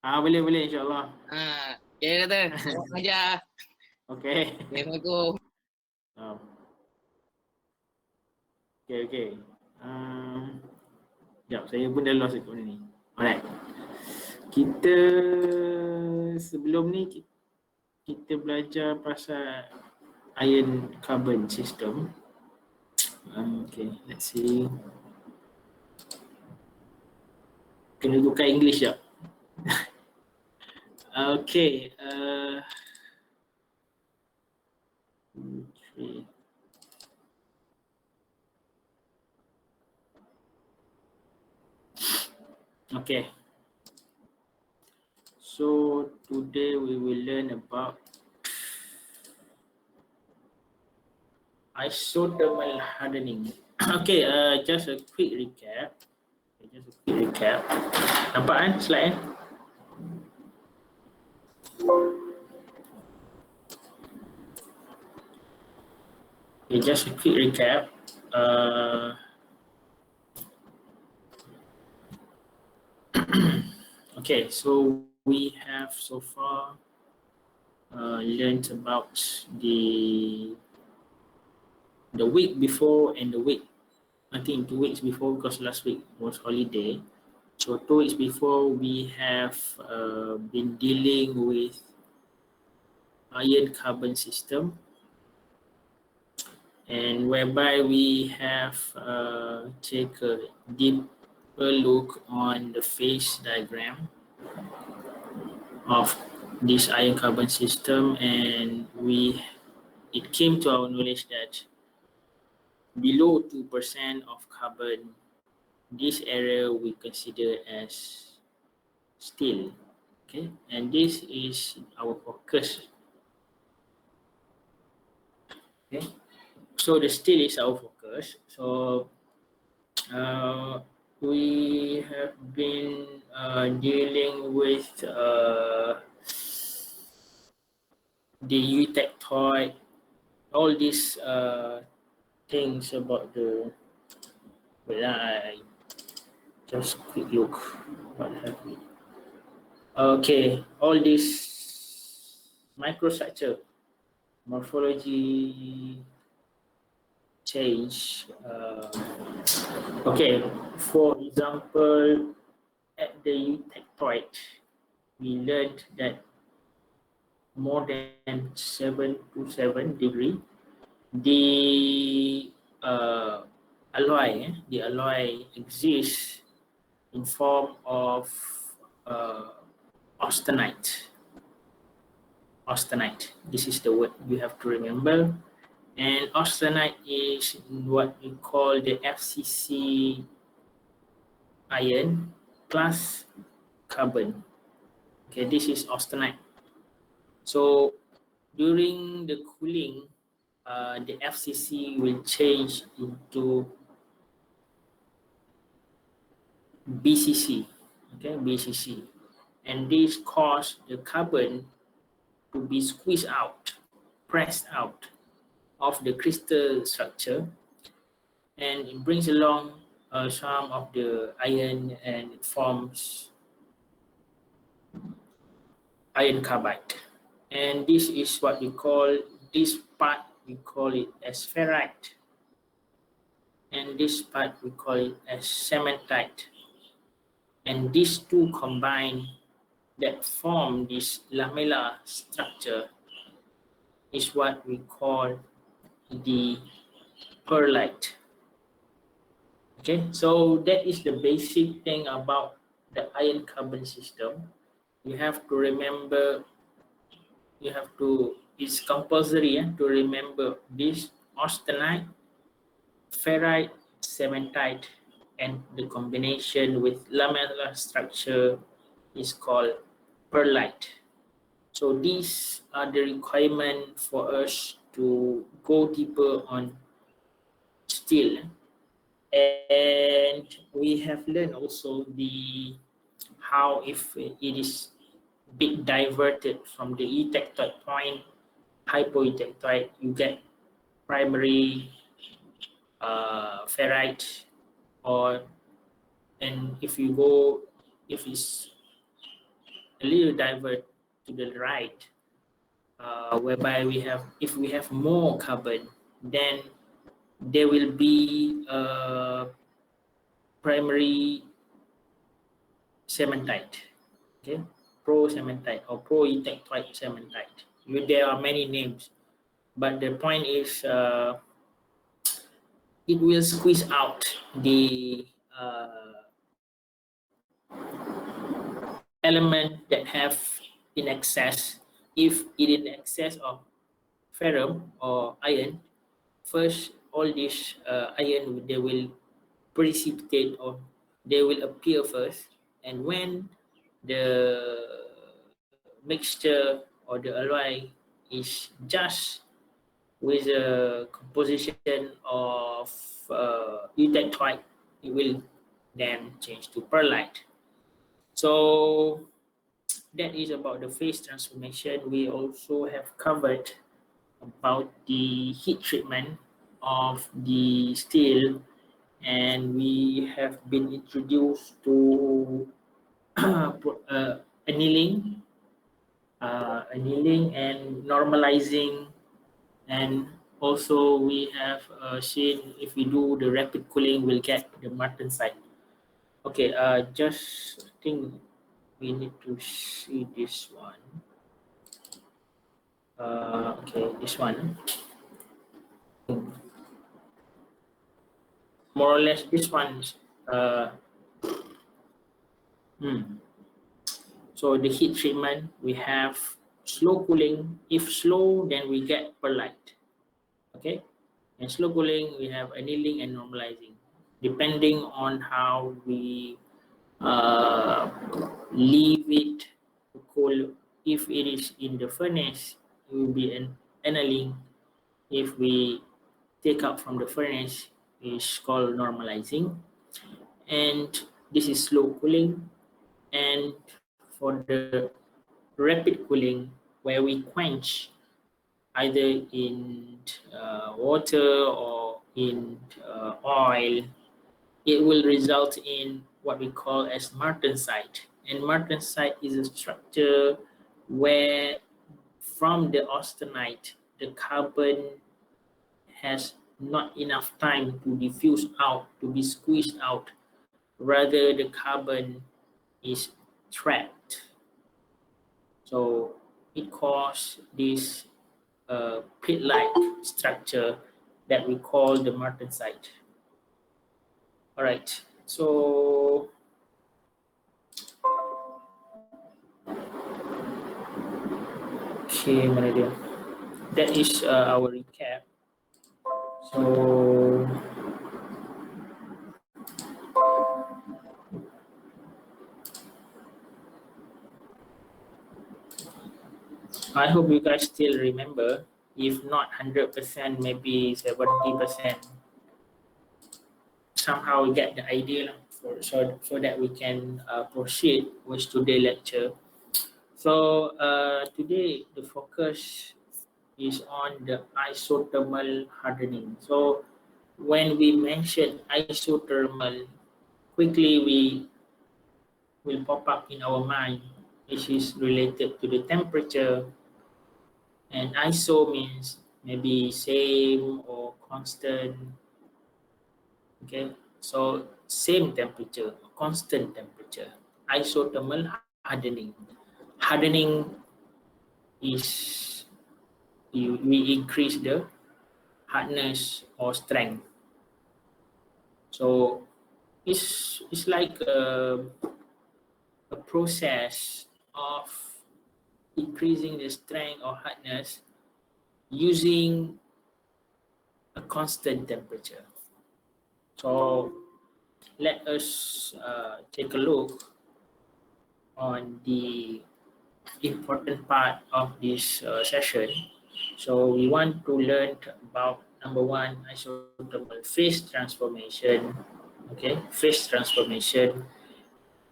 Boleh insyaAllah. Dia kata, selamat mengajar. Okay. Assalamualaikum. Okay. Sekejap, saya pun dah lost kat mana ni. Alright. Kita sebelum ni kita belajar pasal ion carbon system. Okay, let's see. Kena buka English jap. Okay. 2, 3. Okay. So today we will learn about isothermal hardening. Okay, just a quick recap. Nampak kan slide kan? Okay, just a quick recap. Okay, so we have so far learned about the week before and the week, I think 2 weeks before, because last week was holiday. So 2 weeks before we have been dealing with ion carbon system, and whereby we have take a deeper look on the phase diagram of this ion carbon system, and it came to our knowledge that below 2% of carbon, this area we consider as steel. Okay, and this is our focus. Okay, so the steel is our focus. So we have been dealing with the eutectoid, all these things about the, I just quick look what have we. Okay, all this microstructure, morphology change. Okay, for example, at the eutectoid, we learned that more than 7 degree, the alloy exists in form of austenite. Austenite, this is the word you have to remember. And austenite is what we call the FCC iron plus carbon. Okay, this is austenite. So during the cooling, the FCC will change into BCC. Okay, BCC, and this causes the carbon to be squeezed out, pressed out of the crystal structure, and it brings along some of the iron, and it forms iron carbide. And this is what we call, this part we call it as ferrite, and this part we call it as cementite. And these two combine that form this lamellar structure is what we call the pearlite. Okay, so that is the basic thing about the ion carbon system. You have to remember, it's compulsory to remember this austenite, ferrite, cementite, and the combination with lamellar structure is called pearlite. So these are the requirement for us to go deeper on steel. And we have learned also how if it is bit diverted from the eutectoid point, hypoeutectoid, you get primary ferrite, and if it's a little divert to the right, whereby if we have more carbon, then there will be a primary cementite, okay, pro-cementite or pro-eutectoid cementite. There are many names, but the point is it will squeeze out the element that have in excess. If it in excess of ferrum or iron, first all this iron, they will precipitate, or they will appear first, and when the mixture or the alloy is just with a composition of eutectoid, it will then change to perlite. So that is about the phase transformation. We also have covered about the heat treatment of the steel, and we have been introduced to annealing, and normalizing, and also we have seen if we do the rapid cooling, we'll get the martensite. Okay, just think we need to see this one. Okay, this one. More or less, this one's. So the heat treatment, we have slow cooling. If slow, then we get perlite. Okay, and slow cooling, we have annealing and normalizing, depending on how we leave it to cool. If it is in the furnace, it will be an annealing. If we take out from the furnace, is called normalizing. And this is slow cooling. And for the rapid cooling, where we quench either in water or in oil, it will result in what we call as martensite. And martensite is a structure where from the austenite, the carbon has not enough time to diffuse out, to be squeezed out. Rather, the carbon is trapped. So it causes this pit-like structure that we call the martensite. All right, so okay, Manadia, that is our recap. So I hope you guys still remember. If not 100%, maybe 70%. Somehow we get the idea so that we can proceed with today's lecture. So today the focus is on the isothermal hardening. So when we mention isothermal, quickly we will pop up in our mind, which is related to the temperature, and iso means maybe same or constant. Okay, so same temperature, constant temperature. Isothermal hardening. Hardening is we increase the hardness or strength. So it's like a process of increasing the strength or hardness using a constant temperature. So let us take a look on the important part of this session. So we want to learn about number one, isothermal phase transformation. Okay, phase transformation.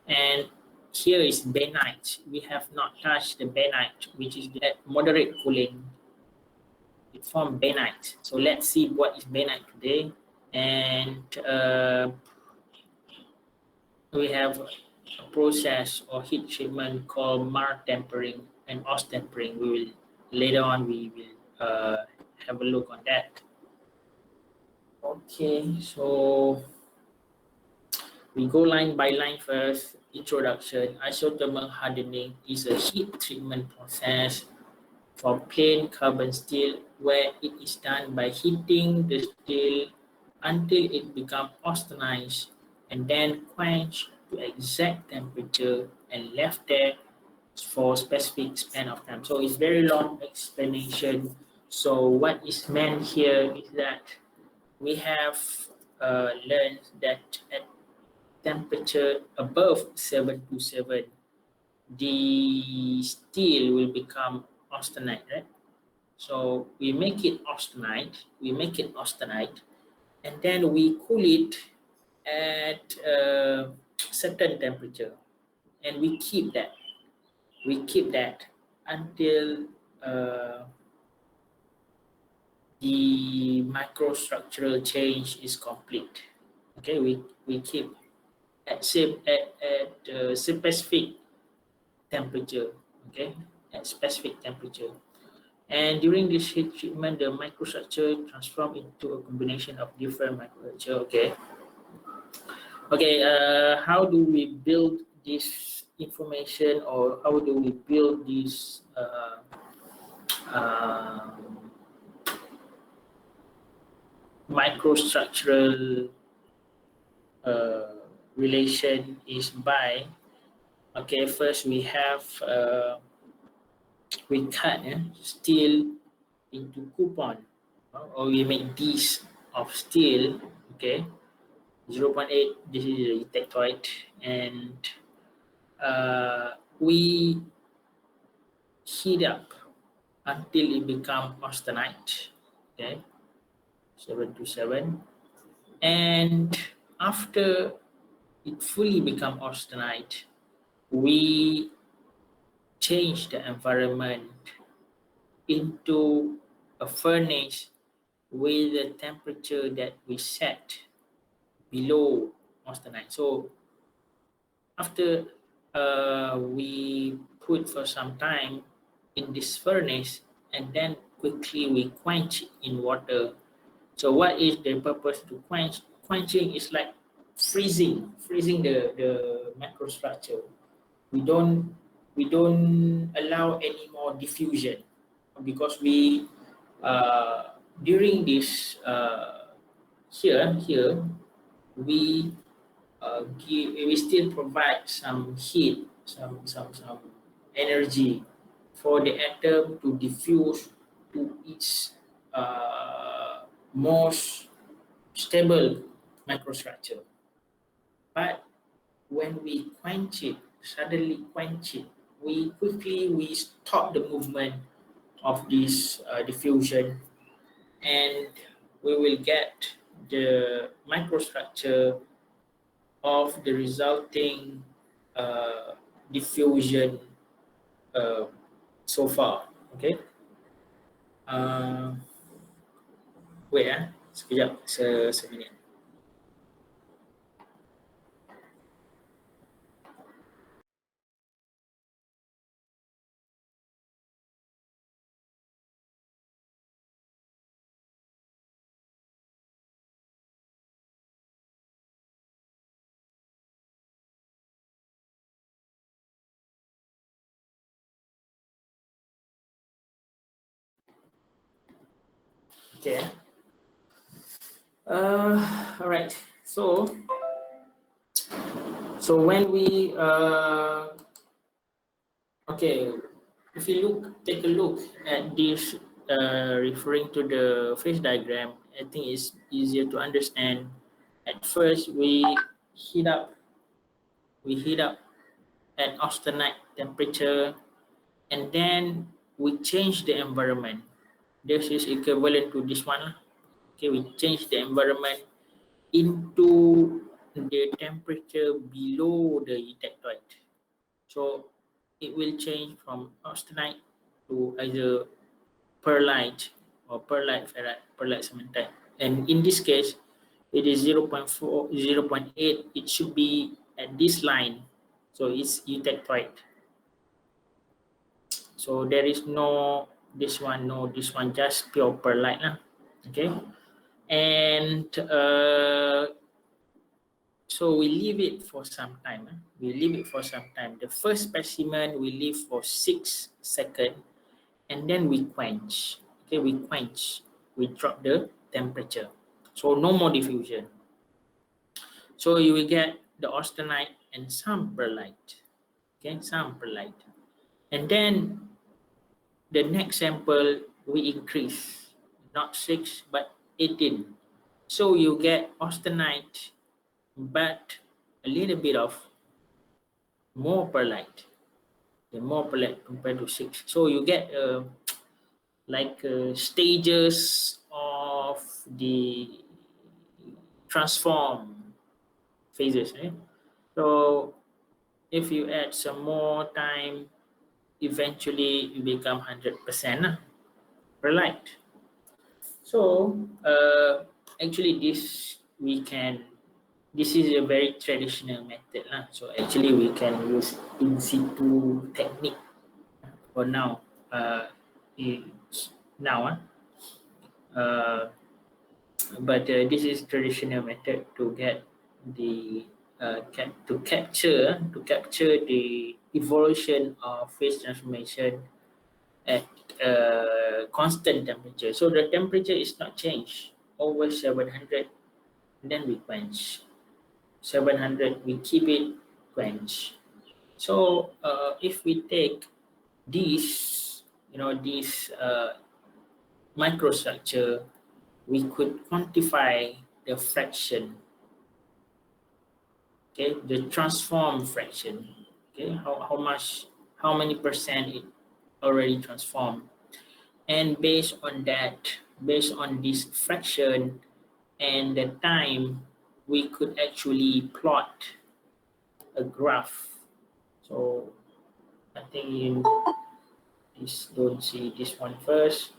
And here is bainite. We have not touched the bainite, which is at moderate cooling. It forms bainite. So let's see what is bainite today. And we have process or heat treatment called Mar tempering and Austempering. We will later on we will have a look on that. Okay, so we go line by line first. Introduction. Isothermal hardening is a heat treatment process for plain carbon steel where it is done by heating the steel until it becomes austenized and then quenched to exact temperature and left there for specific span of time. So it's very long explanation. So what is meant here is that we have learned that at temperature above 727, the steel will become austenite, right? So we make it austenite, and then we cool it at a certain temperature, and we keep that. We keep that until the microstructural change is complete. Okay, we keep at specific temperature. Okay, at specific temperature. And during this heat treatment, the microstructure transform into a combination of different microstructure. Okay. Okay. How do we build this information, or how do we build this uh, microstructural relation? Is by, okay, first we have we cut steel into coupon, or we make these of steel. Okay, 0.8, this is a tectoid, and we heat up until it become austenite. Okay, 727, and after it fully become austenite, we change the environment into a furnace with a temperature that we set below austenite. So after we put for some time in this furnace, and then quickly we quench in water. So what is the purpose to quench? Quenching is like freezing the microstructure. We don't allow any more diffusion, because we during this here we we still provide some heat, some energy for the atom to diffuse to its most stable microstructure. But when we suddenly quench it, we stop the movement of this diffusion, and we will get the microstructure of the resulting diffusion uh, so far. Okay. Uh, Wait sekejap, seminit. Okay. All right. So when we okay, if you take a look at this, referring to the phase diagram, I think it's easier to understand. At first, heat up, we heat up at austenite temperature, and then we change the environment. This is equivalent to this one. Okay, we change the environment into the temperature below the ectectoid. So it will change from austenite to either perlite or perlite ferrite, perlite cementite. And in this case, it is 0.4, 0.8. It should be at this line. So it's eutectoid. So there is no this one, no this one, just pure perlite lah. Okay, and so we leave it for some time. We leave it for some time. The first specimen we leave for 6 seconds, and then we quench. Okay, we quench. We drop the temperature. So no more diffusion. So you will get the austenite and some perlite. Okay, some perlite. And then the next sample we increase, not 6 but 18. So you get austenite, but a little bit of more perlite. The more perlite compared to 6. So you get like stages of the transform phases. So if you add some more time, eventually you become 100% perlite. So actually this is a very traditional method. So actually we can use in situ technique for now. Uh, but this is traditional method to get the to capture the evolution of phase transformation at constant temperature. So the temperature is not changed over 700, and then we quench. 700 we keep it quench. So if we take this, this microstructure, we could quantify the fraction, okay, the transform fraction, okay, how many percent it already transformed. And based on that, based on this fraction and the time, we could actually plot a graph. So I think you don't see this one first.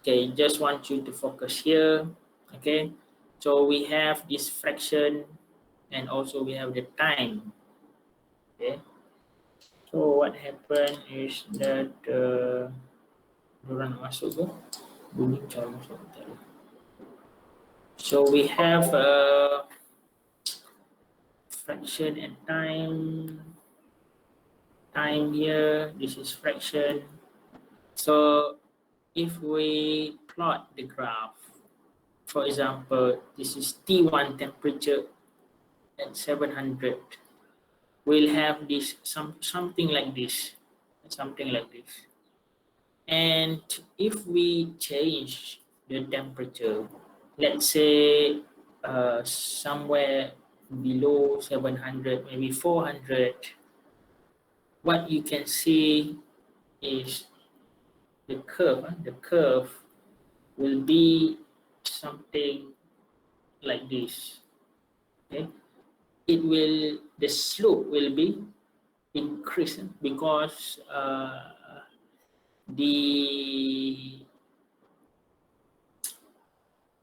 Okay, just want you to focus here. Okay, so we have this fraction and also we have the time. Okay, so what happened is that orang masuk tu bunyi macam masuk tak ada. So we have fraction and time here. This is fraction. So if we plot the graph, for example, this is T1 temperature at 700, we'll have this something like this. And if we change the temperature, let's say somewhere below 700, maybe 400, what you can see is the curve. The curve will be something like this. Okay, the slope will be increasing because the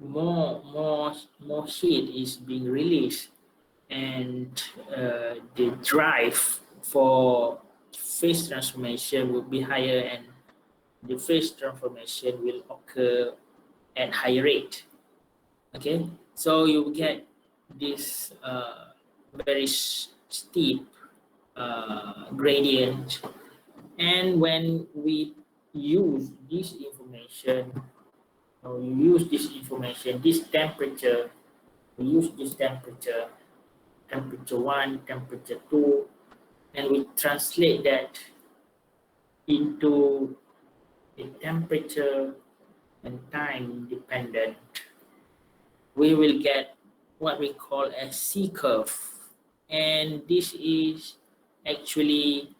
more heat is being released, and the drive for phase transformation will be higher, and the phase transformation will occur at higher rate. Okay, so you get this very steep gradient, and when we use this information, this temperature, we use this temperature 1, temperature 2, and we translate that into a temperature and time dependent, we will get what we call a C curve. And this is actually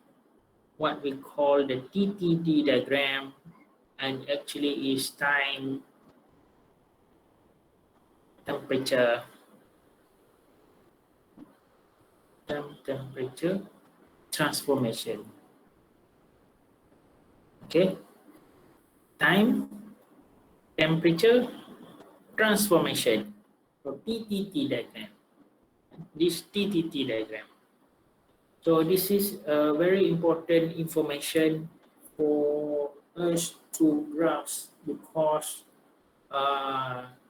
what we call the TTD diagram, and actually is time, temperature transformation. Okay, time, temperature, transformation. So TTT diagram. This TTT diagram. So this is very important information for us to grasp, because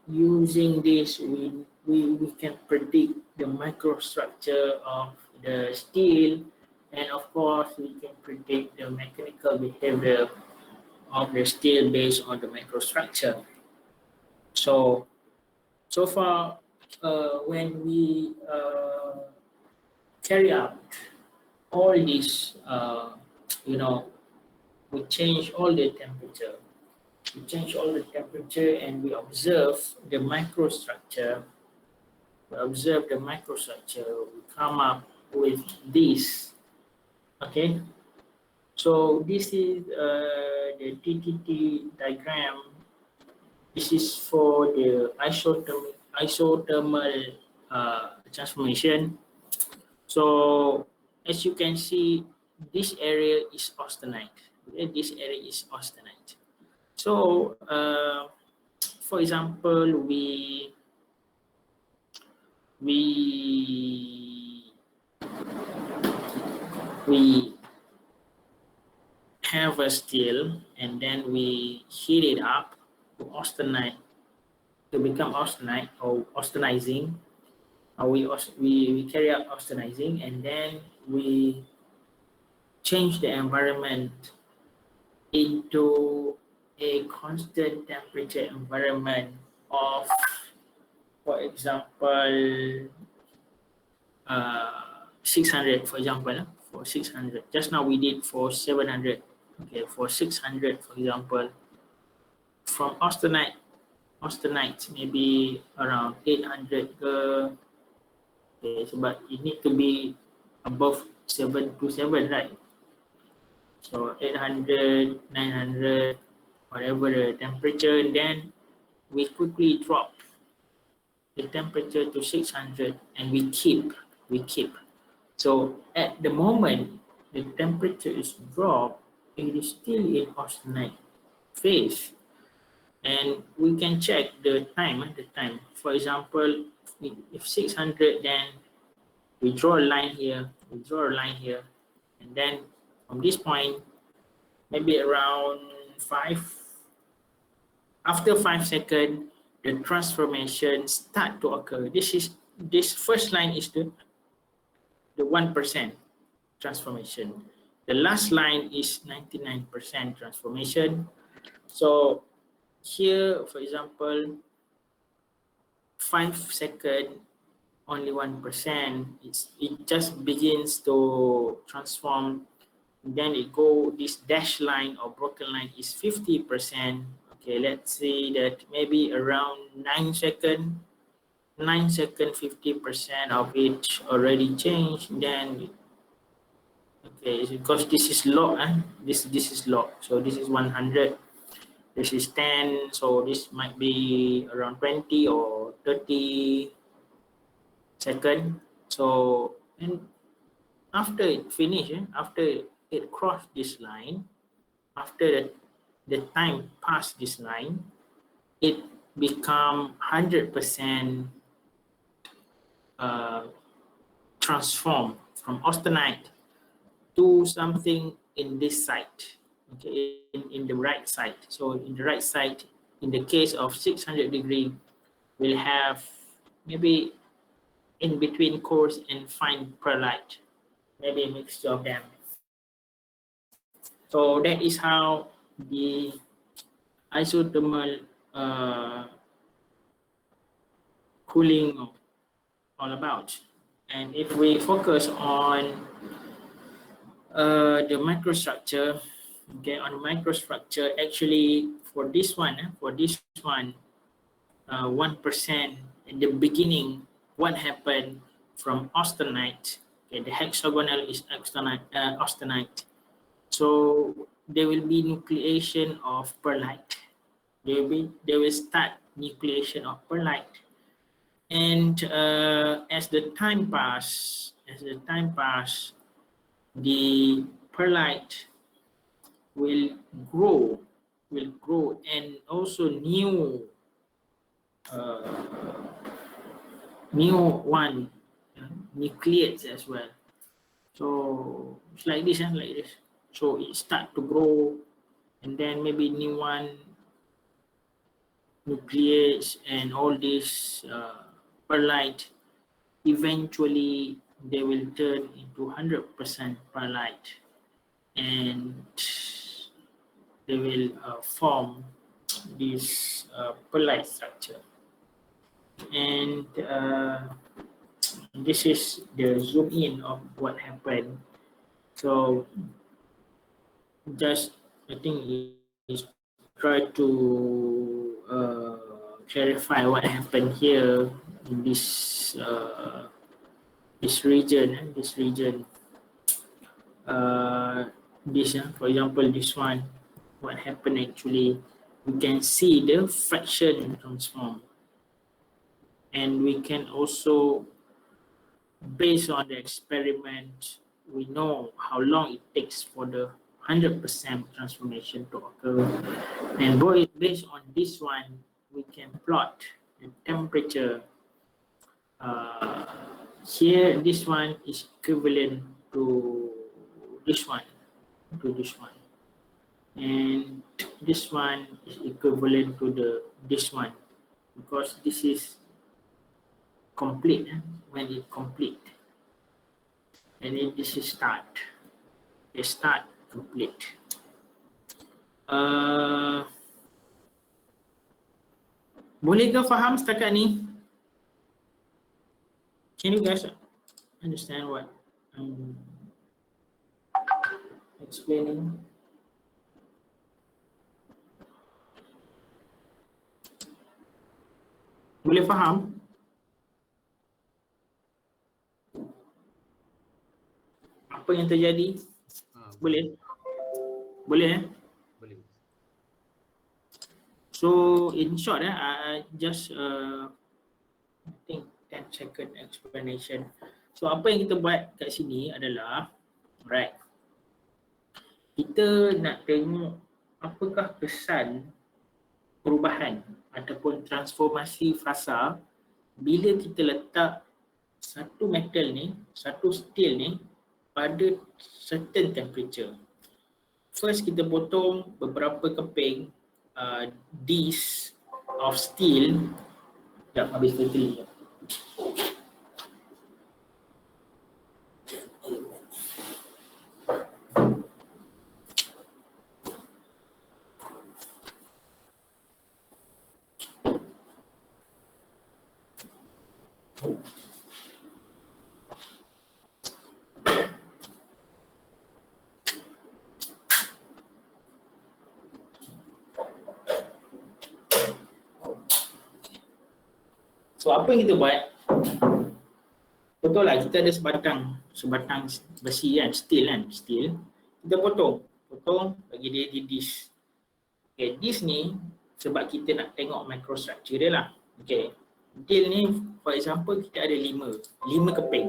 using this we can predict the microstructure of the steel, and of course we can predict the mechanical behavior of the steel based on the microstructure. So so far, when we carry out all this, we change all the temperature. We change all the temperature and we observe the microstructure. We observe the microstructure. We come up with this. Okay. So this is the TTT diagram. This is for the isothermal transformation. So as you can see, this area is austenite. Okay? This area is austenite. So for example, we we have a steel and then we heat it up to austenite, to become austenite or austenizing. We carry out austenizing and then we change the environment into a constant temperature environment of, for example, 600, for example, for 600. Just now we did for 700. Okay, for 600, for example, from austenite maybe around 800 ke. Okay, so but it need to be above 727, right? So 800, 900, whatever the temperature, and then we quickly drop the temperature to 600 and we keep. So at the moment the temperature is dropped, it is still in austenite phase, and we can check the time. For example, if 600, then we draw a line here, and then from this point, maybe around 5 seconds, the transformation start to occur. This first line is the 1% transformation. The last line is 99% transformation. So here, for example, 5 seconds, only 1%. It just begins to transform. Then it go, this dash line or broken line is 50%. Okay, let's say that maybe around 9 seconds, 50% of it already changed. Then okay, because this is log, this is log. So this is 100. This is 10. So this might be around 20 or 30 seconds. So and after it finish, after it crossed this line, after the time past this line, it become 100% transformed from austenite to something in this side, okay, in the right side. So in the right side, in the case of 600 degree, we'll have maybe in between coarse and fine perlite, maybe a mixture of them. So that is how the isothermal cooling all about. And if we focus on the microstructure, okay, on microstructure, actually for this one, 1% in the beginning, what happened from austenite, okay, the hexagonal is austenite. So there will be nucleation of perlite. They will start nucleation of perlite, and as the time pass, the perlite will grow, and also new one nucleates as well. So it's like this, like this. So it start to grow, and then maybe new one nucleates and all this perlite. Eventually, they will turn into 100% perlite, and they will form this perlite structure. And this is the zoom in of what happened. So just I think is try to clarify what happened here in this region, for example, this one, what happened actually, we can see the fraction transform, and we can also, based on the experiment, we know how long it takes for the 100% transformation to occur, and based on this one, we can plot the temperature. Here, this one is equivalent to this one, and this one is equivalent to this one, because this is complete. When it complete, and then this is start. The start complete. Boleh ke faham setakat ni? Can you guys understand what I'm explaining? Boleh faham? Apa yang terjadi? Boleh? Boleh? Boleh. So in short, I just I think 10 second explanation. So apa yang kita buat kat sini adalah, right, kita nak tengok apakah kesan perubahan ataupun transformasi fasa bila kita letak satu metal ni, satu steel ni pada certain temperature. First kita potong beberapa keping disc of steel. Sekejap, habis bateri. So apa yang kita buat, betul lah kita ada sebatang besi kan, steel, kita potong bagi dia di disk. Okay, disk ni sebab kita nak tengok microstructure dia lah. Okay, deal ni for example kita ada 5 keping.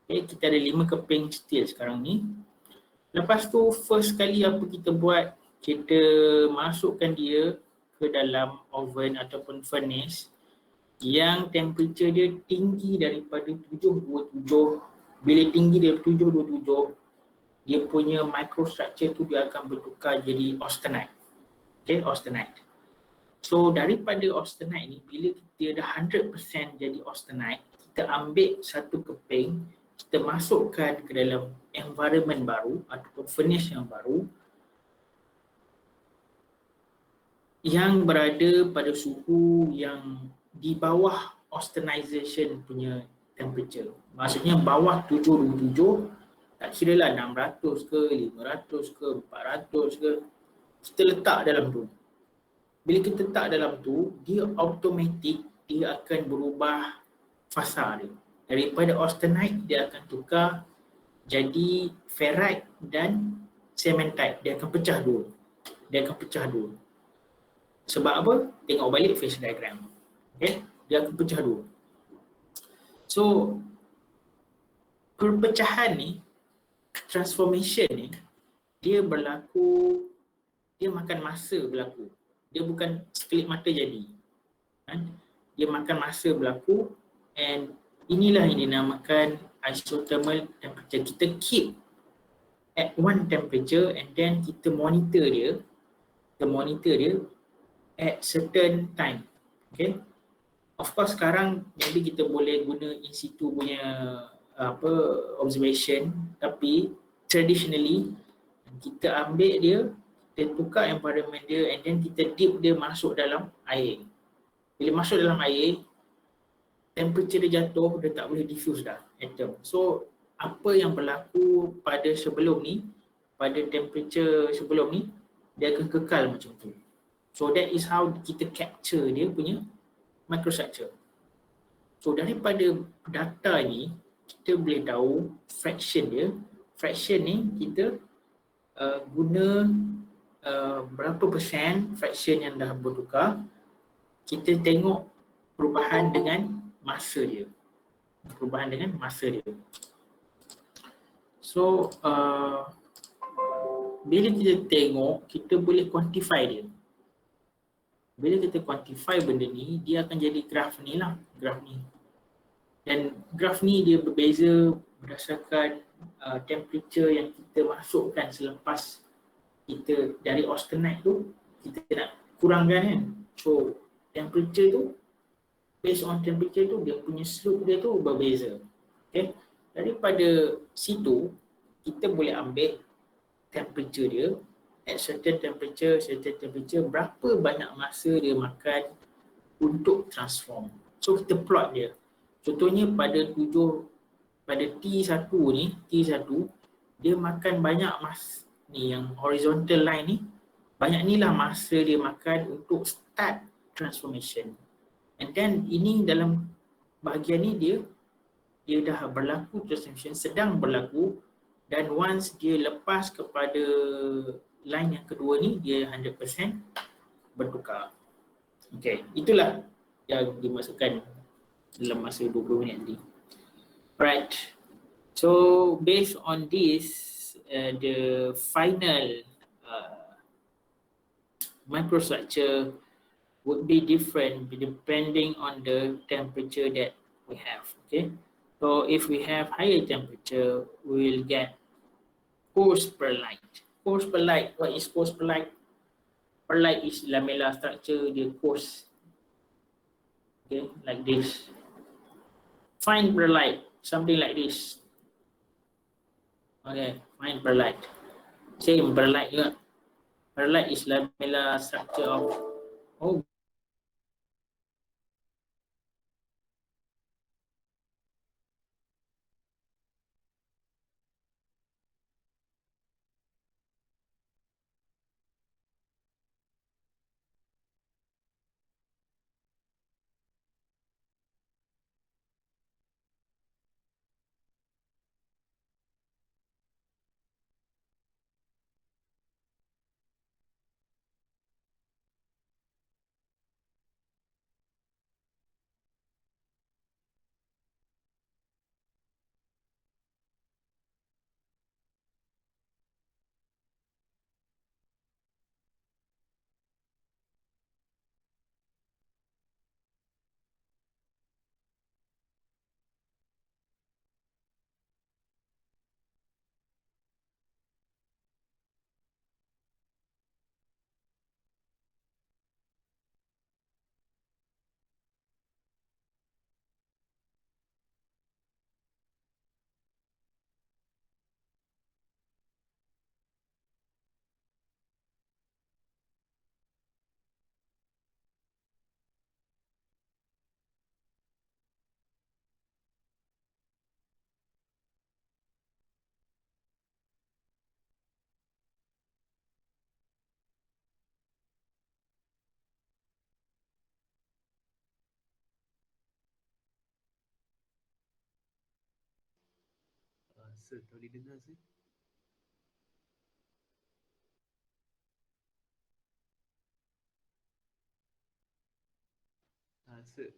Okay, kita ada 5 keping steel sekarang ni. Lepas tu first kali apa kita buat, kita masukkan dia ke dalam oven ataupun furnace yang temperature dia tinggi daripada 727. Bila tinggi dari 727, dia punya microstructure tu dia akan bertukar jadi austenite. Okay, austenite. So daripada austenite ni, bila kita dah 100% jadi austenite, kita ambil satu keping, kita masukkan ke dalam environment baru ataupun furnace yang baru yang berada pada suhu yang di bawah austenization punya temperature. Maksudnya bawah 727, tak kira lah 600 ke, 500 ke, 400 ke, kita letak dalam tu. Bila kita letak dalam tu, dia automatik dia akan berubah fasa dia. Daripada austenite dia akan tukar jadi ferrite dan cementite. Dia akan pecah dua. Sebab apa? Tengok balik phase diagram. Okay? Dia akan pecah dua. So perpecahan ni, transformation ni, dia berlaku, dia makan masa berlaku. Dia bukan sekelip mata jadi. Dia makan masa berlaku, and inilah yang dinamakan isothermal temperature. Kita keep at one temperature and then kita monitor dia, at certain time. Okay. Of course sekarang maybe kita boleh guna in situ punya observation, tapi traditionally kita ambil dia, kita tukar environment dia and then kita dip dia masuk dalam air. Bila masuk dalam air, temperature dia jatuh, dia tak boleh diffuse dah atom. So apa yang berlaku pada sebelum ni, pada temperature sebelum ni, dia akan kekal macam tu. So that is how kita capture dia punya microstructure. So daripada data ni, kita boleh tahu fraction dia. Fraction ni kita guna berapa persen fraction yang dah bertukar. Kita tengok perubahan dengan masa dia. So bila kita tengok, kita boleh quantify dia. Bila kita quantify benda ni, dia akan jadi graf ni lah, Dan graf ni dia berbeza berdasarkan temperature yang kita masukkan selepas kita dari austenite tu, kita nak kurangkan kan. So temperature tu, based on temperature tu, dia punya slope dia tu berbeza. Okay. Daripada situ, kita boleh ambil temperature dia, at certain temperature, berapa banyak masa dia makan untuk transform. So kita plot dia. Contohnya pada T1 ni, dia makan banyak masa ni, yang horizontal line ni, banyak ni lah masa dia makan untuk start transformation. And then ini dalam bahagian ni dia dah berlaku transformation, sedang berlaku, dan once dia lepas kepada line yang kedua ni, dia 100% bertukar. Okay, itulah yang dimasukkan dalam masa 20 minit tadi. Right. So based on this, the final microstructure would be different depending on the temperature that we have. Okay. So if we have higher temperature, we will get coarse perlite. Coarse perlite, what is coarse perlite? Perlite is lamellar structure, dia coarse. Okay, like this. Fine perlite, something like this. Okay, fine perlite. Same perlite juga. Perlite is lamellar structure of Sir, boleh dengar sir?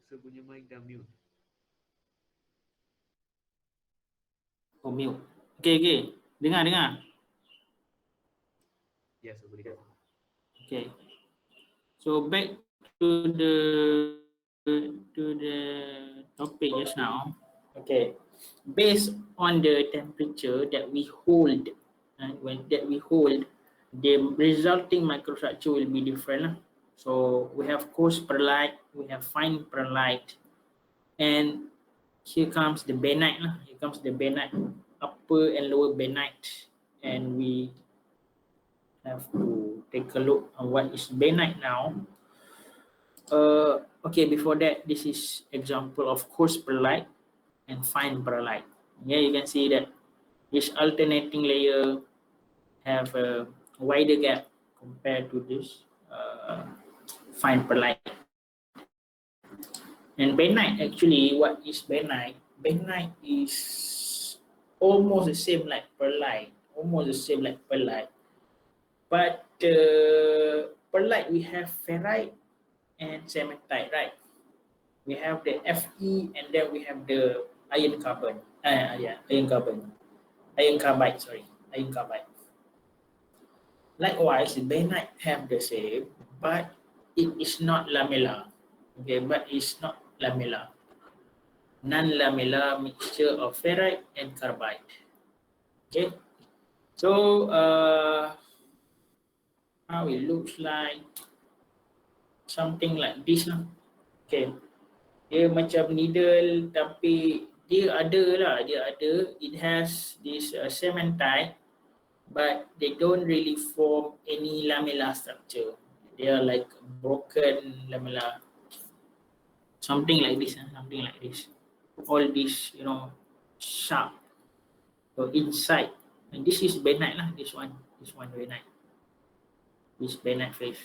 Sir punya mic dah mute. oh, mute. Okay. Dengar. Ya, sir boleh dengar. Okay. So back to the topic just now. Okay. based on the temperature that we hold, the resulting microstructure will be different. So we have coarse perlite, we have fine perlite, and here comes the benite. Here comes the benite, upper and lower benite, and we have to take a look on what is benite now. Okay, before that, this is example of coarse perlite and fine perlite. Yeah, you can see that this alternating layer have a wider gap compared to this fine perlite. And benite, actually, what is benite? Benite is almost the same like perlite, but perlite we have ferrite and cementite, right? We have the Fe and then we have the iron carbide. Iron carbide. Likewise, the benite have the same, but it is not lamellar. Okay, but it's not lamellar. Non-lamellar mixture of ferrite and carbide. Okay, so how it looks like something like this. Okay, dia macam needle tapi dia ada. It has this cementite, but they don't really form any lamellar structure. They are like broken lamellar, something like this. All this, sharp. So inside, and this is benite lah. This one benite. This benite face.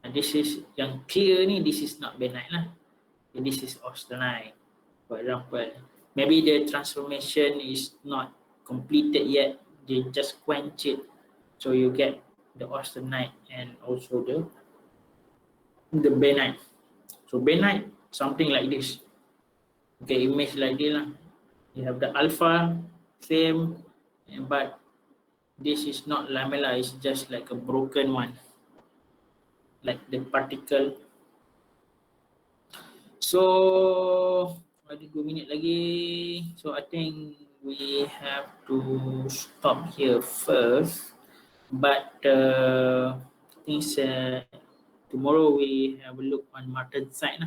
And this is yang clear ni. This is not benite lah. And this is austenite, for example. Maybe the transformation is not completed yet. They just quench it, so you get the austenite and also the benite. So benite, something like this. Okay, image like this lah. You have the alpha, same, but this is not lamellar. It's just like a broken one, like the particle. So ada 2 minit lagi. So I think we have to stop here first. But I think tomorrow we have a look on martensite.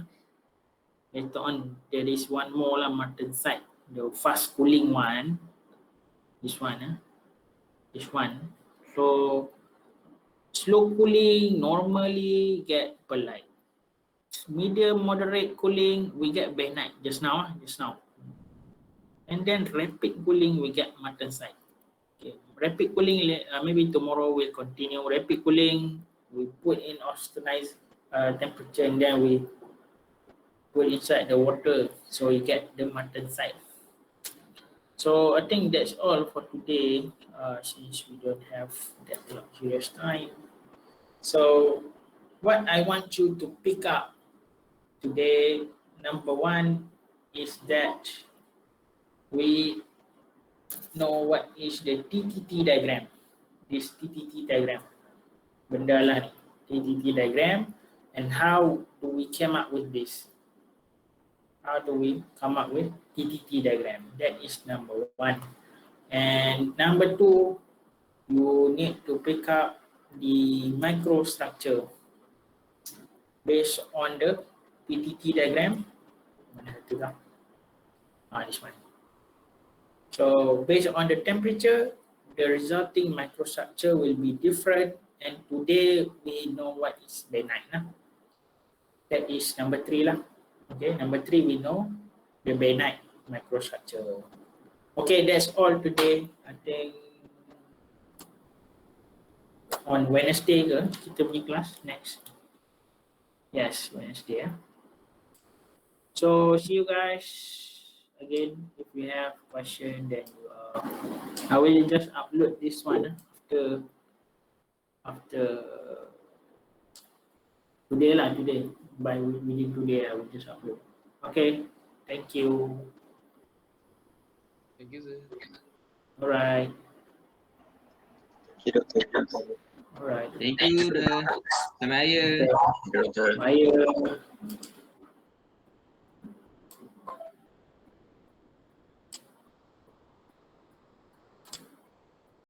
Later on there is one more lah, martensite, the fast cooling one. This one. So slow cooling normally get perlite. Medium moderate cooling we get benite just now. And then rapid cooling we get martensite. Okay, rapid cooling maybe tomorrow we'll continue. Rapid cooling we put in austenized temperature and then we put inside the water, so you get the martensite. So I think that's all for today, since we don't have that luxurious time. So what I want you to pick up today, number one, is that we know what is the TTT diagram. This TTT diagram, benda lah ni, TTT diagram, and how do we come up with this? How do we come up with TTT diagram? That is number one. And number two, you need to pick up the microstructure based on the TTT diagram. This one. So based on the temperature, the resulting microstructure will be different. And today we know what is benite. That is number 3 lah. Okay, number 3 we know the benite microstructure. Okay, that's all today. I think on Wednesday kita punya kelas next. Yes, Wednesday. So see you guys again. If you have question, then I will just upload this one after today lah. By within today I will just upload. Okay, thank you. Thank you, sir. All right. Okay, Doktor. All right. Thank you dah. Selamat raya. Doktor. Bye.